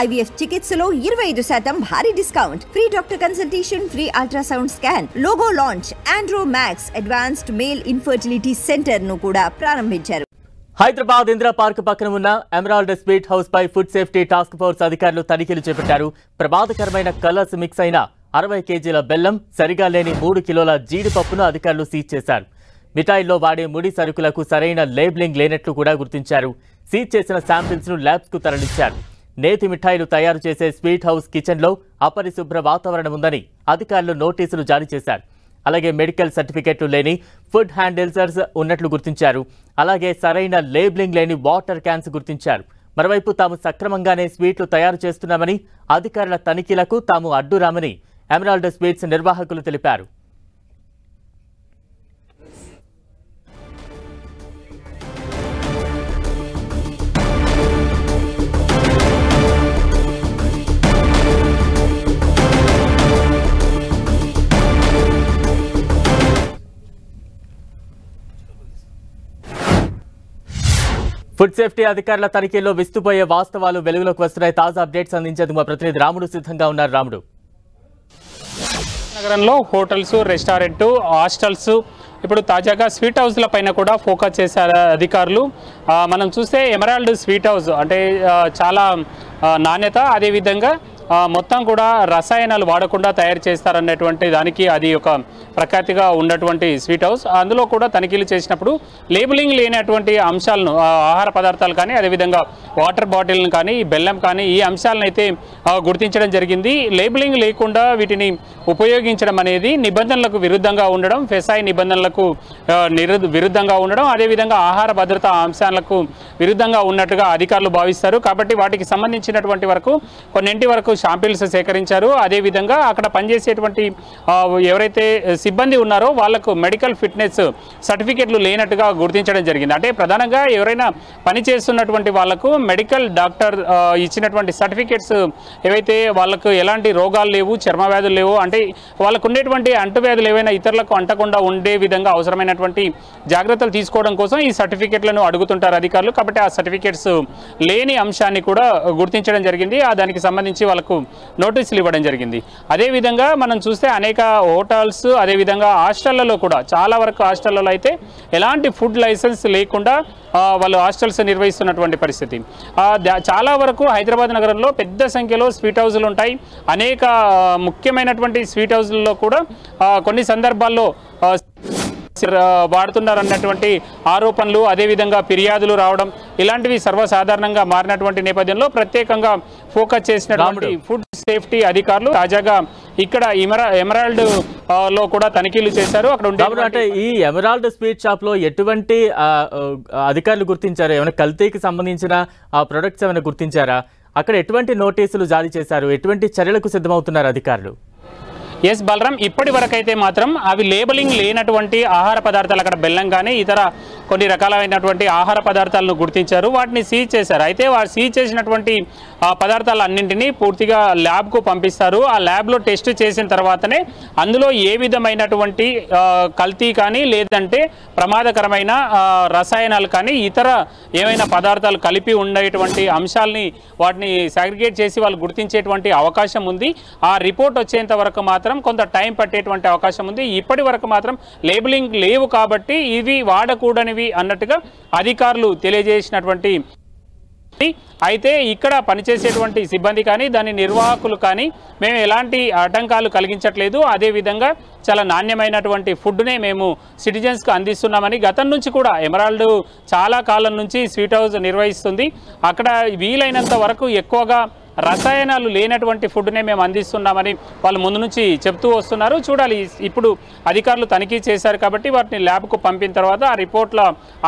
IVF చికిత్సలో 25% భారీ discount, free doctor consultation, free ultrasound scan, logo launch, Andro max advanced male infertility centre ను కూడా ప్రారంభించారు. Hyderabad Indira park పక్కన ఉన్న ఎమరాల్డ్ స్వీట్ హౌస్ పై ఫుడ్ సేఫ్టీ టాస్క్ ఫోర్స్ అధికారులు తనిఖీలు చేపట్టారు. ప్రమాదకరమైన కలర్స్ మిక్స్ అయిన 60 కేజీల బెల్లం, సరిగా లేని 3 కిలోల జీడిపప్పును అధికారులు సీజ్ చేశారు. మిఠాయిల్లో వాడే ముడి సరుకులకు సరైన లేబులింగ్ లేనట్లు కూడా గుర్తించారు. సీజ్ చేసిన శాంపిల్స్ ను ల్యాబ్స్ కు తరలించారు. నేతి మిఠాయిలు తయారు చేసే స్వీట్ హౌస్ కిచెన్లో అపరిశుభ్ర వాతావరణం ఉందని అధికారులు నోటీసులు జారీ చేశారు. అలాగే మెడికల్ సర్టిఫికెట్లు లేని ఫుడ్ హ్యాండిల్సర్స్ ఉన్నట్లు గుర్తించారు. అలాగే సరైన లేబులింగ్ లేని వాటర్ క్యాన్స్ గుర్తించారు. మరోవైపు తాము సక్రమంగానే స్వీట్లు తయారు చేస్తున్నామని, అధికారుల తనిఖీలకు తాము అడ్డురామని ఎమరాల్డ్ స్వీట్స్ నిర్వాహకులు తెలిపారు. ఫుడ్ సేఫ్టీ అధికారుల తనిఖీల్లో విస్తుపోయే వాస్తవాలు వెలుగులోకి వస్తున్నాయి. తాజా అప్డేట్స్ అందించేందుకు మా ప్రతినిధి రాముడు సిద్ధంగా ఉన్నారు. రాముడు, నగరంలో హోటల్స్, రెస్టారెంట్, హాస్టల్స్, ఇప్పుడు తాజాగా స్వీట్ హౌస్ల పైన కూడా ఫోకస్ చేశారు అధికారులు. మనం చూస్తే ఎమరాల్డ్ స్వీట్ హౌస్ అంటే చాలా నాణ్యత, అదేవిధంగా మొత్తం కూడా రసాయనాలు వాడకుండా తయారు చేస్తారన్నటువంటి దానికి అది ఒక ప్రఖ్యాతిగా ఉన్నటువంటి స్వీట్ హౌస్. అందులో కూడా తనిఖీలు చేసినప్పుడు లేబులింగ్ లేనటువంటి అంశాలను, ఆహార పదార్థాలు కానీ, అదేవిధంగా వాటర్ బాటిల్ని కానీ, బెల్లం కానీ, ఈ అంశాలను అయితే గుర్తించడం జరిగింది. లేబులింగ్ లేకుండా వీటిని ఉపయోగించడం అనేది నిబంధనలకు విరుద్ధంగా ఉండడం, ఫెసాయి నిబంధనలకు విరుద్ధంగా ఉండడం, అదేవిధంగా ఆహార భద్రతా అంశాలకు విరుద్ధంగా ఉన్నట్టుగా అధికారులు భావిస్తారు. కాబట్టి వాటికి సంబంధించినటువంటి వరకు కొన్నింటి వరకు శాంపిల్స్ సేకరించారు. అదేవిధంగా అక్కడ పనిచేసేటువంటి ఎవరైతే సిబ్బంది ఉన్నారో వాళ్లకు మెడికల్ ఫిట్నెస్ సర్టిఫికెట్లు లేనట్టుగా గుర్తించడం జరిగింది. అంటే ప్రధానంగా ఎవరైనా పనిచేస్తున్నటువంటి వాళ్లకు మెడికల్ డాక్టర్ ఇచ్చినటువంటి సర్టిఫికెట్స్ ఏవైతే వాళ్లకు ఎలాంటి రోగాలు లేవు, చర్మ వ్యాధులు లేవు, అంటే వాళ్ళకు ఉండేటువంటి అంటువ్యాధులు ఏవైనా ఇతరులకు అంటకుండా ఉండే విధంగా అవసరమైనటువంటి జాగ్రత్తలు తీసుకోవడం కోసం ఈ సర్టిఫికెట్లను అడుగుతుంటారు అధికారులు. కాబట్టి ఆ సర్టిఫికెట్స్ లేని అంశాన్ని కూడా గుర్తించడం జరిగింది. దానికి సంబంధించి వాళ్ళకు నోటీసులు ఇవ్వడం జరిగింది. అదేవిధంగా మనం చూస్తే అనేక హోటల్స్, అదేవిధంగా హాస్టళ్లలో కూడా చాలా వరకు హాస్టళ్లలో అయితే ఎలాంటి ఫుడ్ లైసెన్స్ లేకుండా వాళ్ళు హాస్టల్స్ నిర్వహిస్తున్నటువంటి పరిస్థితి. చాలా వరకు హైదరాబాద్ నగరంలో పెద్ద సంఖ్యలో స్వీట్ హౌస్లు ఉంటాయి. అనేక ముఖ్యమైనటువంటి స్వీట్ హౌస్లలో కూడా కొన్ని సందర్భాల్లో వాడుతున్నారన్నటువంటి ఆరోపణలు, అదేవిధంగా ఫిర్యాదులు రావడం, ఇలాంటివి సర్వసాధారణంగా మారినటువంటి నేపథ్యంలో ప్రత్యేకంగా ఫోకస్ చేసినటువంటి ఫుడ్ సేఫ్టీ అధికారులు తాజాగా ఇక్కడ ఎమరాల్డ్ లో కూడా తనిఖీలు చేశారు. అక్కడ అంటే ఈ ఎమరాల్డ్ స్వీట్ షాప్ లో ఎటువంటి అధికారులు గుర్తించారు? ఏమైనా కల్తీకి సంబంధించిన ప్రొడక్ట్స్ ఏమైనా గుర్తించారా? అక్కడ ఎటువంటి నోటీసులు జారీ చేశారు? ఎటువంటి చర్యలకు సిద్ధమవుతున్నారు అధికారులు? ఎస్ బలరాం, ఇప్పటి వరకైతే మాత్రం అవి లేబులింగ్ లేనటువంటి ఆహార పదార్థాలు, అక్కడ బెల్లం కానీ ఇతర కొన్ని రకాలైనటువంటి ఆహార పదార్థాలను గుర్తించారు. వాటిని సీజ్ చేశారు. అయితే వారు సీజ్ చేసినటువంటి పదార్థాలన్నింటినీ పూర్తిగా ల్యాబ్కు పంపిస్తారు. ఆ ల్యాబ్లో టెస్ట్ చేసిన తర్వాతనే అందులో ఏ విధమైనటువంటి కల్తీ కానీ, లేదంటే ప్రమాదకరమైన రసాయనాలు కానీ, ఇతర ఏమైనా పదార్థాలు కలిపి ఉండేటువంటి అంశాలని వాటిని సాగ్రిగేట్ చేసి వాళ్ళు గుర్తించేటువంటి అవకాశం ఉంది. ఆ రిపోర్ట్ వచ్చేంత వరకు మాత్రం కొంత టైం పట్టేటువంటి అవకాశం ఉంది. ఇప్పటి వరకు మాత్రం లేబులింగ్ లేవు కాబట్టి ఇవి వాడకూడనివి అన్నట్టుగా అధికారులు తెలియజేసినటువంటి. అయితే ఇక్కడ పనిచేసేటువంటి సిబ్బంది కానీ, దాని నిర్వాహకులు కానీ మేము ఎలాంటి ఆటంకాలు కలిగించట్లేదు, అదేవిధంగా చాలా నాణ్యమైనటువంటి ఫుడ్నే మేము సిటిజన్స్కి అందిస్తున్నామని గతం నుంచి కూడా ఎమరాల్డ్ చాలా కాలం నుంచి స్వీట్ హౌస్ నిర్వహిస్తుంది. అక్కడ వీలైనంత వరకు ఎక్కువగా రసాయనాలు లేనటువంటి ఫుడ్నే మేము అందిస్తున్నామని వాళ్ళు ముందు నుంచి చెప్తూ వస్తున్నారు. చూడాలి, ఇప్పుడు అధికారులు తనిఖీ చేశారు కాబట్టి వాటిని ల్యాబ్కు పంపిన తర్వాత ఆ రిపోర్ట్ల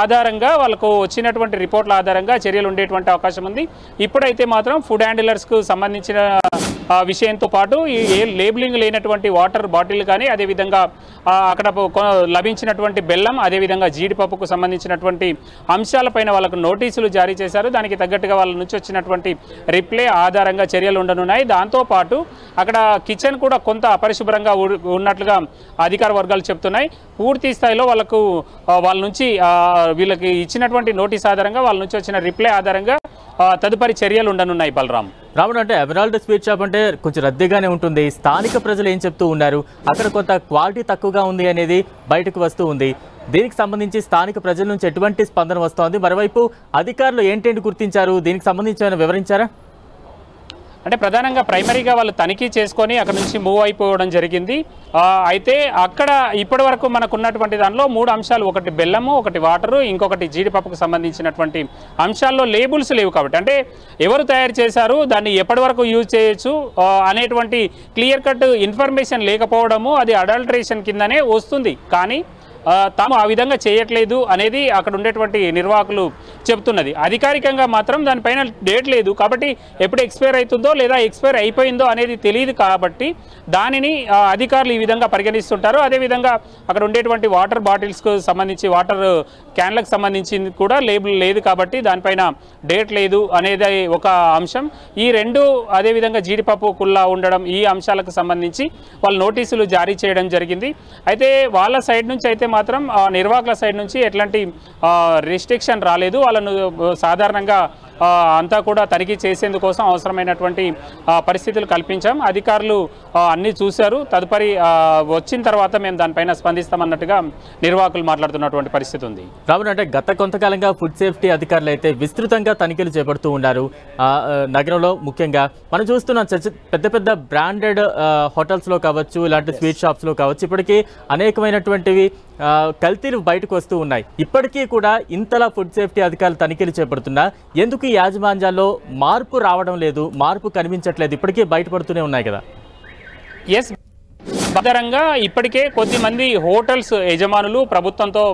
ఆధారంగా, వాళ్ళకు వచ్చినటువంటి రిపోర్ట్ల ఆధారంగా చర్యలు ఉండేటువంటి అవకాశం ఉంది. ఇప్పుడైతే మాత్రం ఫుడ్ హ్యాండిలర్స్కు సంబంధించిన విషయంతో పాటు ఈ లేబులింగ్ లేనటువంటి వాటర్ బాటిల్ కానీ, అదేవిధంగా అక్కడ లభించినటువంటి బెల్లం, అదేవిధంగా జీడిపప్పుకు సంబంధించినటువంటి అంశాలపైన వాళ్ళకు నోటీసులు జారీ చేశారు. దానికి తగ్గట్టుగా వాళ్ళ నుంచి వచ్చినటువంటి రిప్లై ఆధారంగా చర్యలు ఉండనున్నాయి. దాంతో పాటు అక్కడ కిచెన్ కూడా కొంత అపరిశుభ్రంగా ఉన్నట్లుగా అధికార వర్గాలు చెప్తున్నాయి. పూర్తి స్థాయిలో వాళ్ళ నుంచి వీళ్ళకి ఇచ్చినటువంటి నోటీస్ ఆధారంగా వాళ్ళ నుంచి వచ్చిన రిప్లై ఆధారంగా తదుపరి చర్యలు ఉండనున్నాయి. బలరాం, రాముడు, అంటే ఎమరాల్డ్ స్వీట్ షాప్ అంటే కొంచెం రద్దీగానే ఉంటుంది. స్థానిక ప్రజలు ఏం చెప్తూ ఉన్నారు? అక్కడ కొంత క్వాలిటీ తక్కువగా ఉంది అనేది బయటకు వస్తూ ఉంది. దీనికి సంబంధించి స్థానిక ప్రజల నుంచి ఎటువంటి స్పందన వస్తోంది? మరోవైపు అధికారులు ఏంటేంటి గుర్తించారు? దీనికి సంబంధించి ఏమైనా వివరించారా? అంటే ప్రధానంగా ప్రైమరీగా వాళ్ళు తనిఖీ చేసుకొని అక్కడ నుంచి మూవ్ అయిపోవడం జరిగింది. అయితే అక్కడ ఇప్పటి వరకు మనకు ఉన్నటువంటి దానిలో 3 అంశాలు, ఒకటి బెల్లము, ఒకటి వాటరు, ఇంకొకటి జీడిపప్పుకు సంబంధించినటువంటి అంశాల్లో లేబుల్స్ లేవు. కాబట్టి అంటే ఎవరు తయారు చేశారు, దాన్ని ఎప్పటి వరకు యూజ్ చేయొచ్చు అనేటువంటి క్లియర్ కట్ ఇన్ఫర్మేషన్ లేకపోవడము అది అడల్టరేషన్ కిందనే వస్తుంది. కానీ తాము ఆ విధంగా చేయట్లేదు అనేది అక్కడ ఉండేటువంటి నిర్వాహకులు చెప్తున్నది. అధికారికంగా మాత్రం దానిపైన డేట్ లేదు. కాబట్టి ఎప్పుడు ఎక్స్పైర్ అవుతుందో లేదా ఎక్స్పైర్ అయిపోయిందో అనేది తెలియదు. కాబట్టి దానిని అధికారులు ఈ విధంగా పరిగణిస్తుంటారు. అదేవిధంగా అక్కడ ఉండేటువంటి వాటర్ బాటిల్స్కు సంబంధించి, వాటర్ క్యాన్లకు సంబంధించి కూడా లేబుల్ లేదు. కాబట్టి దానిపైన డేట్ లేదు అనేది ఒక అంశం. ఈ రెండు, అదేవిధంగా జీడిపప్పు కుల్లా ఉండడం, ఈ అంశాలకు సంబంధించి వాళ్ళు నోటీసులు జారీ చేయడం జరిగింది. అయితే వాళ్ళ సైడ్ నుంచి అయితే మాత్రం నిర్వాహకుల సైడ్ నుంచి ఎట్లాంటి రిస్ట్రిక్షన్ రాలేదు. వాళ్ళను సాధారణంగా అంతా కూడా తనిఖీ చేసేందుకోసం అవసరమైనటువంటి పరిస్థితులు కల్పించాం. అధికారులు అన్నీ చూశారు. తదుపరి వచ్చిన తర్వాత మేము దానిపైన స్పందిస్తామన్నట్టుగా నిర్వాహకులు మాట్లాడుతున్నటువంటి పరిస్థితి ఉంది. రాముడు, అంటే గత కొంతకాలంగా ఫుడ్ సేఫ్టీ అధికారులు అయితే విస్తృతంగా తనిఖీలు చేపడుతూ ఉన్నారు. నగరంలో ముఖ్యంగా మనం చూస్తున్నాం, పెద్ద పెద్ద బ్రాండెడ్ హోటల్స్లో కావచ్చు, ఇలాంటి స్వీట్ షాప్స్లో కావచ్చు, ఇప్పటికీ అనేకమైనటువంటివి కల్తీలు బయటకు వస్తూ ఉన్నాయి. ఇప్పటికీ కూడా ఇంతలా ఫుడ్ సేఫ్టీ అధికారులు తనిఖీలు చేపడుతున్నా ఎందుకు ఈ యాజమాన్యాల్లో మార్పు రావడం లేదు, మార్పు కనిపించట్లేదు? ఇప్పటికీ బయటపడుతూనే ఉన్నాయి కదా. ఎస్, ఆధారంగా ఇప్పటికే కొద్దిమంది హోటల్స్ యజమానులు ప్రభుత్వంతో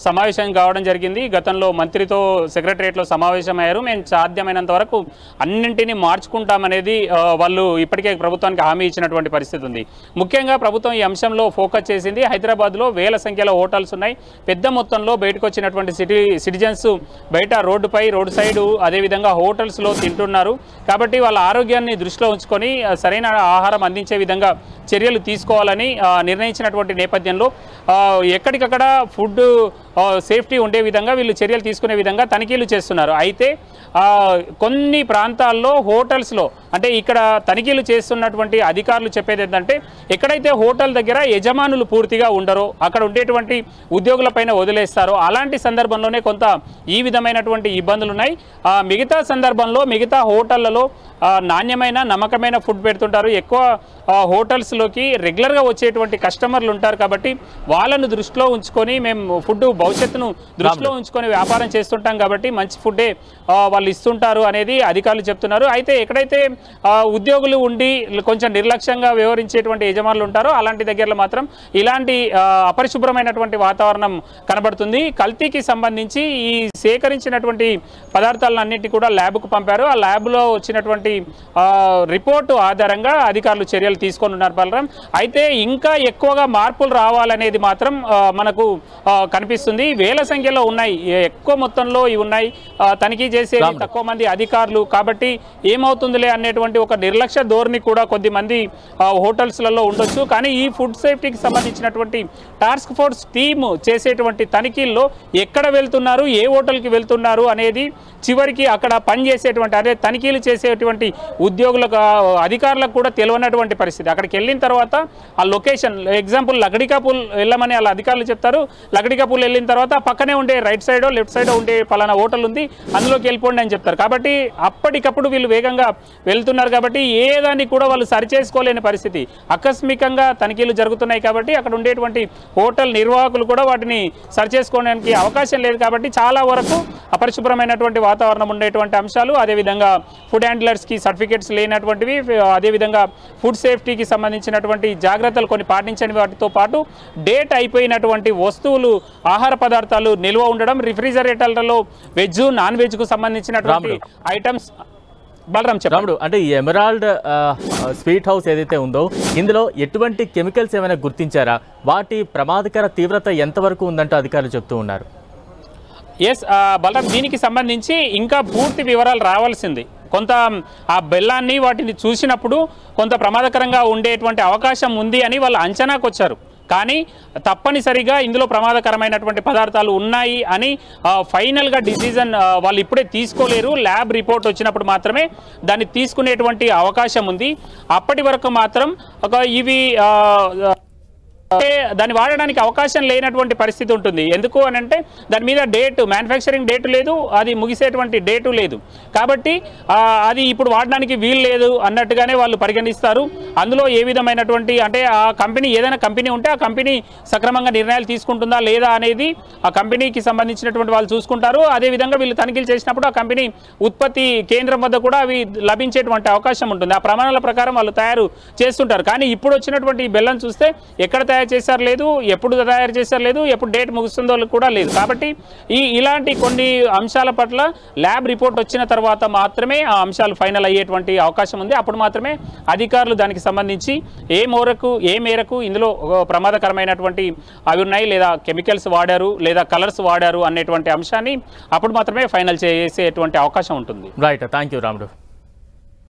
సమావేశం కావడం జరిగింది. గతంలో మంత్రితో సెక్రటరియట్లో సమావేశమయ్యారు. మేము సాధ్యమైనంత వరకు అన్నింటినీ మార్చుకుంటామనేది వాళ్ళు ఇప్పటికే ప్రభుత్వానికి హామీ ఇచ్చినటువంటి పరిస్థితి ఉంది. ముఖ్యంగా ప్రభుత్వం ఈ అంశంలో ఫోకస్ చేసింది. హైదరాబాద్లో వేల సంఖ్యలో హోటల్స్ ఉన్నాయి. పెద్ద మొత్తంలో బయటకు వచ్చినటువంటి సిటిజన్స్ బయట రోడ్డుపై, రోడ్డు సైడు, అదేవిధంగా హోటల్స్లో తింటున్నారు. కాబట్టి వాళ్ళ ఆరోగ్యాన్ని దృష్టిలో ఉంచుకొని సరైన ఆహారం అందించే విధంగా చర్యలు తీసుకోవాలని నిర్ణయించినటువంటి నేపథ్యంలో ఎక్కడికక్కడ ఫుడ్ సేఫ్టీ ఉండే విధంగా వీళ్ళు చర్యలు తీసుకునే విధంగా తనిఖీలు చేస్తున్నారు. అయితే కొన్ని ప్రాంతాల్లో హోటల్స్లో, అంటే ఇక్కడ తనిఖీలు చేస్తున్నటువంటి అధికారులు చెప్పేది ఏంటంటే, ఎక్కడైతే హోటల్ దగ్గర యజమానులు పూర్తిగా ఉండరో, అక్కడ ఉండేటువంటి ఉద్యోగులపైన వదిలేస్తారో, అలాంటి సందర్భంలోనే కొంత ఈ విధమైనటువంటి ఇబ్బందులు ఉన్నాయి. మిగతా సందర్భంలో మిగతా హోటళ్లలో నాణ్యమైన, నమ్మకమైన ఫుడ్ పెడుతుంటారు. ఎక్కువ హోటల్స్లోకి రెగ్యులర్గా వచ్చేటువంటి కస్టమర్లు ఉంటారు. కాబట్టి వాళ్ళను దృష్టిలో ఉంచుకొని మేము ఫుడ్ భవిష్యత్తును దృష్టిలో ఉంచుకొని వ్యాపారం చేస్తుంటాం. కాబట్టి మంచి ఫుడ్డే వాళ్ళు ఇస్తుంటారు అనేది అధికారులు చెప్తున్నారు. అయితే ఎక్కడైతే ఉద్యోగులు ఉండి కొంచెం నిర్లక్ష్యంగా వ్యవహరించేటువంటి యజమానులు ఉంటారో అలాంటి దగ్గరలో మాత్రం ఇలాంటి అపరిశుభ్రమైనటువంటి వాతావరణం కనబడుతుంది. కల్తీకి సంబంధించి ఈ సేకరించినటువంటి పదార్థాలన్నింటినీ కూడా ల్యాబ్కు పంపారు. ఆ ల్యాబ్లో వచ్చినటువంటి రిపోర్టు ఆధారంగా అధికారులు చర్యలు తీసుకొని ఉన్నారు. బలరాం, అయితే ఇంకా ఎక్కువగా మార్పులు రావాలనేది మాత్రం మనకు కనిపిస్తుంది. వేల సంఖ్యలో ఉన్నాయి, ఎక్కువ మొత్తంలో ఇవి ఉన్నాయి. తనిఖీ చేసే తక్కువ మంది అధికారులు. కాబట్టి ఏమవుతుందిలే అనేటువంటి ఒక నిర్లక్ష్య ధోరణి కూడా కొద్దిమంది హోటల్స్లలో ఉండొచ్చు. కానీ ఈ ఫుడ్ సేఫ్టీకి సంబంధించినటువంటి టాస్క్ ఫోర్స్ టీమ్ చేసేటువంటి తనిఖీల్లో ఎక్కడ వెళ్తున్నారు, ఏ హోటల్కి వెళ్తున్నారు అనేది చివరికి అక్కడ పనిచేసేటువంటి, అదే తనిఖీలు చేసేటువంటి ఉద్యోగులకు, అధికారులకు కూడా తెలియనటువంటి పరిస్థితి. అక్కడికి వెళ్ళిన తర్వాత ఆ లొకేషన్, ఎగ్జాంపుల్ లగడికాపూల్ వెళ్ళమని వాళ్ళ అధికారులు చెప్తారు. లగడికాపూల్ వెళ్ళిన తర్వాత పక్కనే ఉండే రైట్ సైడో లెఫ్ట్ సైడో ఉండే పలానా హోటల్ ఉంది, అందులోకి వెళ్ళిపోండి అని చెప్తారు. కాబట్టి అప్పటికప్పుడు వీళ్ళు వేగంగా వెళ్తున్నారు. కాబట్టి ఏ దాన్ని కూడా వాళ్ళు సరిచేసుకోలేని పరిస్థితి. ఆకస్మికంగా తనిఖీలు జరుగుతున్నాయి. కాబట్టి అక్కడ ఉండేటువంటి హోటల్ నిర్వాహకులు కూడా వాటిని సరిచేసుకోవడానికి అవకాశం లేదు. కాబట్టి చాలా వరకు అపరిశుభ్రమైనటువంటి వాతావరణం ఉండేటువంటి అంశాలు, అదేవిధంగా ఫుడ్ హ్యాండ్లర్స్కి సర్టిఫికేట్స్ లేనటువంటివి, అదేవిధంగా ఫుడ్ సేఫ్టీకి సంబంధించినటువంటి జాగ్రత్తలు కొన్ని పాటించని వాటితో పాటు డేట్ అయిపోయినటువంటి వస్తువులు, ఆహార పదార్థాలు నిల్వ ఉండడం, రిఫ్రిజరేటర్లలో వెజ్, నాన్ వెజ్కు సంబంధించినటువంటి ఐటమ్స్. బలరాం చెప్పండి. అంటే ఈ ఎమరాల్డ్ స్వీట్ హౌస్ ఏదైతే ఉందో ఇందులో ఎటువంటి కెమికల్స్ ఏమైనా గుర్తించారా? వాటి ప్రమాదకర తీవ్రత ఎంతవరకు ఉందంటూ అధికారులు చెప్తూ ఉన్నారు. ఎస్ బలరాం, దీనికి సంబంధించి ఇంకా పూర్తి వివరాలు రావాల్సింది. కొంత ఆ బెల్లాన్ని వాటిని చూసినప్పుడు కొంత ప్రమాదకరంగా ఉండేటువంటి అవకాశం ఉంది అని వాళ్ళు అంచనాకు వచ్చారు. కానీ తప్పనిసరిగా ఇందులో ప్రమాదకరమైనటువంటి పదార్థాలు ఉన్నాయి అని ఫైనల్గా డిసిజన్ వాళ్ళు ఇప్పుడే తీసుకోలేరు. ల్యాబ్ రిపోర్ట్ వచ్చినప్పుడు మాత్రమే దాన్ని తీసుకునేటువంటి అవకాశం ఉంది. అప్పటి వరకు మాత్రం ఇవి దాన్ని వాడడానికి అవకాశం లేనటువంటి పరిస్థితి ఉంటుంది. ఎందుకు అని అంటే దాని మీద మ్యానుఫ్యాక్చరింగ్ డేట్ లేదు, అది ముగిసేటువంటి డేటు లేదు. కాబట్టి అది ఇప్పుడు వాడడానికి వీలు లేదు అన్నట్టుగానే వాళ్ళు పరిగణిస్తారు. అందులో ఏ విధమైనటువంటి అంటే ఆ కంపెనీ ఏదైనా కంపెనీ ఉంటే ఆ కంపెనీ సక్రమంగా నిర్ణయాలు తీసుకుంటుందా లేదా అనేది ఆ కంపెనీకి సంబంధించినటువంటి వాళ్ళు చూసుకుంటారు. అదేవిధంగా వీళ్ళు తనిఖీలు చేసినప్పుడు ఆ కంపెనీ ఉత్పత్తి కేంద్రం వద్ద కూడా అవి లభించేటువంటి అవకాశం ఉంటుంది. ఆ ప్రమాణాల ప్రకారం వాళ్ళు తయారు చేస్తుంటారు. కానీ ఇప్పుడు వచ్చినటువంటి బెల్లం చూస్తే ఎక్కడ తయారు చేశారు లేదు, ఎప్పుడు తయారు చేశారు లేదు, ఎప్పుడు డేట్ ముగుస్తుందో కూడా లేదు. కాబట్టి ఇలాంటి కొన్ని అంశాల పట్ల ల్యాబ్ రిపోర్ట్ వచ్చిన తర్వాత మాత్రమే ఆ అంశాలు ఫైనల్ అయ్యేటువంటి అవకాశం ఉంది. అప్పుడు మాత్రమే అధికారులు దానికి సంబంధించి ఏ మేరకు ఇందులో ప్రమాదకరమైనటువంటి అవి ఉన్నాయి లేదా కెమికల్స్ వాడారు లేదా కలర్స్ వాడారు అనేటువంటి అంశాన్ని అప్పుడు మాత్రమే ఫైనల్ చేసేటువంటి అవకాశం ఉంటుంది. రైట్, థ్యాంక్ యూ రాముడు.